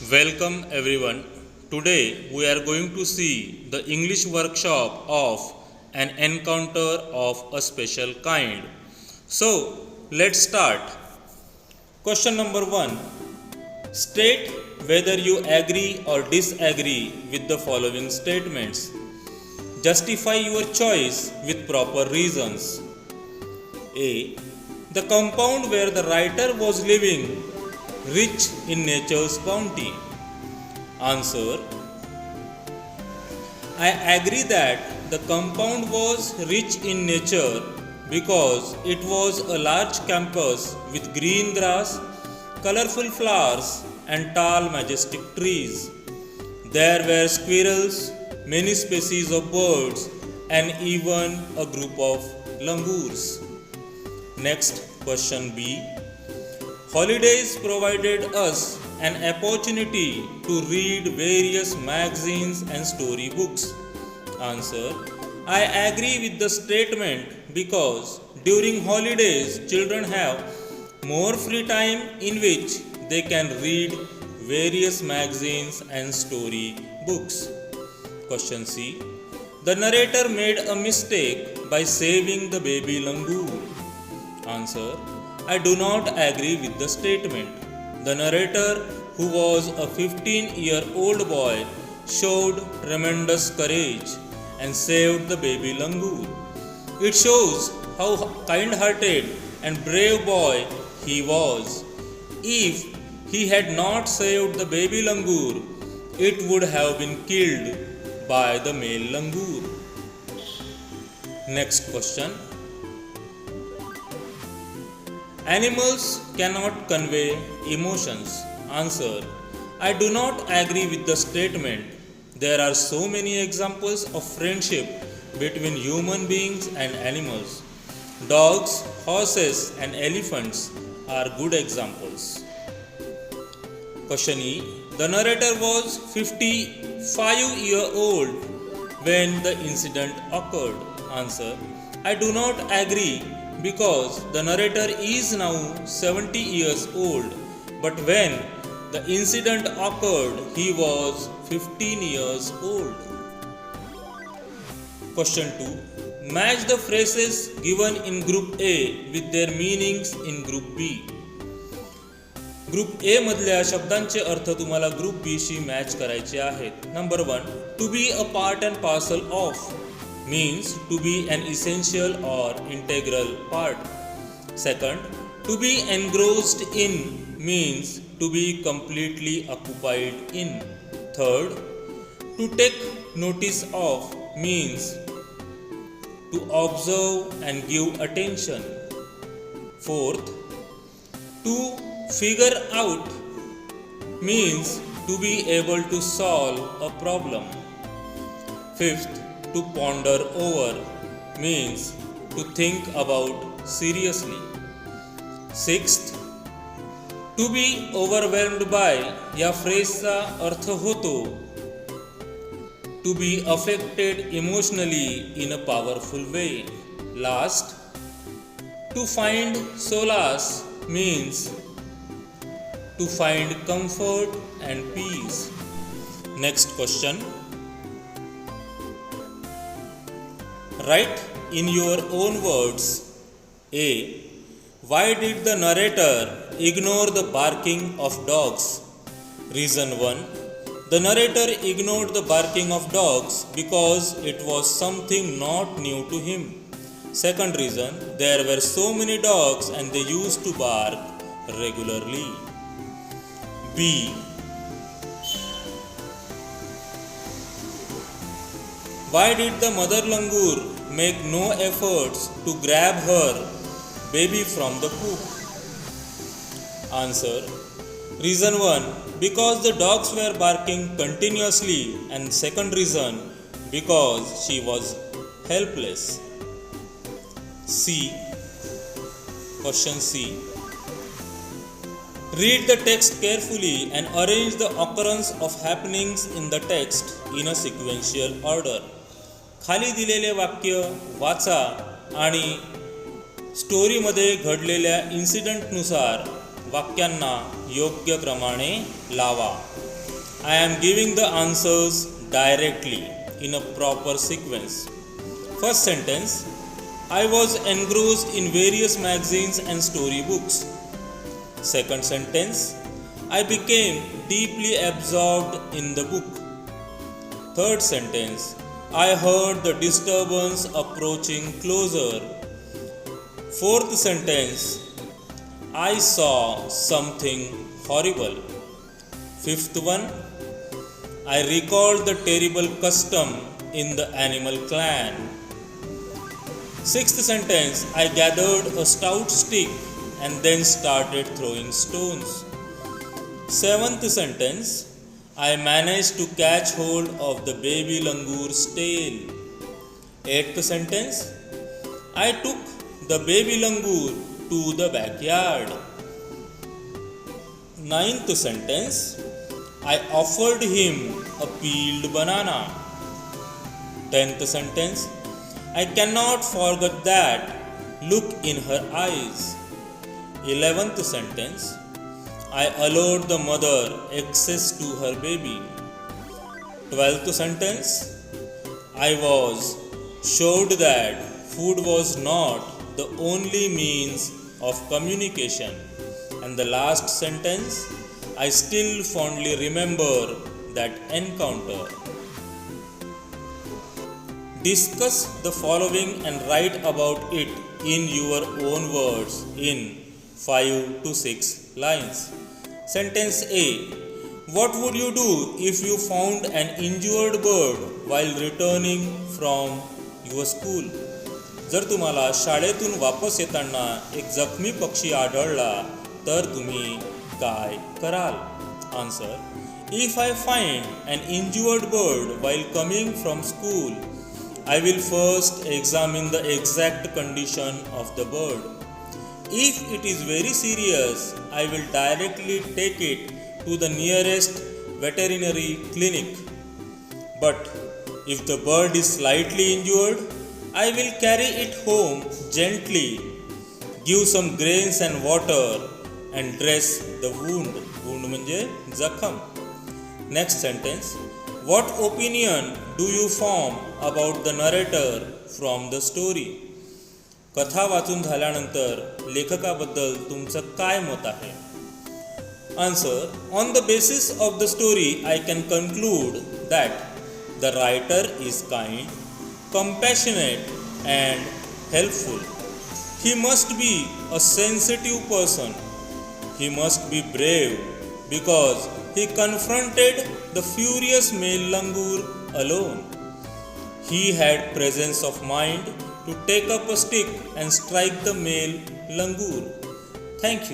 Welcome everyone. Today we are going to see the English workshop of an encounter of a special kind. So, let's start. Question number 1. State whether you agree or disagree with the following statements. Justify your choice with proper reasons. A. The compound where the writer was living rich in nature's bounty. Answer. I agree that the compound was rich in nature because it was a large campus with green grass, colorful flowers, and tall, majestic trees. There were squirrels, many species of birds, and even a group of langurs. Next, question B. Holidays provided us an opportunity to read various magazines and storybooks. Answer. I agree with the statement because during holidays children have more free time in which they can read various magazines and story books. Question C. The narrator made a mistake by saving the baby langur. Answer. I do not agree with the statement. The narrator, who was a 15-year-old boy, showed tremendous courage and saved the baby langur. It shows how kind-hearted and brave boy he was. If he had not saved the baby langur, it would have been killed by the male langur. Next question. Animals cannot convey emotions. Answer. I do not agree with the statement. There are so many examples of friendship between human beings and animals. Dogs, horses, and elephants are good examples. Question E. The narrator was 55-year-old when the incident occurred. Answer. I do not agree because the narrator is now 70 years old, but when the incident occurred, he was 15 years old. Question 2. Match the phrases given in group A with their meanings in group B. Group A मधल्या शब्दांचे अर्थ तुम्हाला group B she match करायचे आहेत. Number 1. To be a part and parcel of means to be an essential or integral part. Second, to be engrossed in means to be completely occupied in. Third, to take notice of means to observe and give attention. Fourth, to figure out means to be able to solve a problem. Fifth, to ponder over means to think about seriously. Sixth, to be overwhelmed by या फ्रेजचा अर्थ होतो to be affected emotionally in a powerful way. Last, to find solace means to find comfort and peace. Next question. Write in your own words. A. Why did the narrator ignore the barking of dogs? Reason 1. The narrator ignored the barking of dogs because it was something not new to him. Second reason, there were so many dogs and they used to bark regularly. B. Why did the mother langur make no efforts to grab her baby from the poop? Answer. Reason 1. Because the dogs were barking continuously, and second reason, because she was helpless. C. Question C. Read the text carefully and arrange the occurrence of happenings in the text in a sequential order. खाली दिलेले वाक्य वाचा आणि स्टोरीमध्ये घडलेल्या इन्सिडेंटनुसार वाक्यांना योग्य क्रमाने लावा. I am giving the answers directly in a proper sequence. First sentence, I was engrossed in various magazines and storybooks. Second sentence, I became deeply absorbed in the book. Third sentence, I heard the disturbance approaching closer. Fourth sentence, I saw something horrible. Fifth one, I recalled the terrible custom in the animal clan. Sixth sentence, I gathered a stout stick and then started throwing stones. Seventh sentence, I managed to catch hold of the baby langoor's tail. Eighth sentence, I took the baby langoor to the backyard. Ninth sentence, I offered him a peeled banana. Tenth sentence, I cannot forget that look in her eyes. 11th sentence, I allowed the mother access to her baby. 12th sentence, I was showed that food was not the only means of communication. And the last sentence, I still fondly remember that encounter. Discuss the following and write about it in your own words in 5 to 6 lines. Sentence A. What would you do if you found an injured bird while returning from your school? जर तुम्हाला शाळेतून वापस येताना एक जखमी पक्षी आढळला तर तुम्ही काय कराल? Answer. If I find an injured bird while coming from school, I will first examine the exact condition of the bird. If it is very serious, I will directly take it to the nearest veterinary clinic. But if the bird is slightly injured, I will carry it home gently, give some grains and water, and dress the wound. Wound म्हणजे जखम. Next sentence. What opinion do you form about the narrator from the story? कथा वाचून झाल्यानंतर लेखकाबद्दल तुमचं काय मत आहे? Answer. On the basis of the story, I can conclude that the writer is kind, compassionate, and helpful. He must be a sensitive person. He must be brave because he confronted the furious male langur alone. He had presence of mind to take up a stick and strike the male langur. Thank you.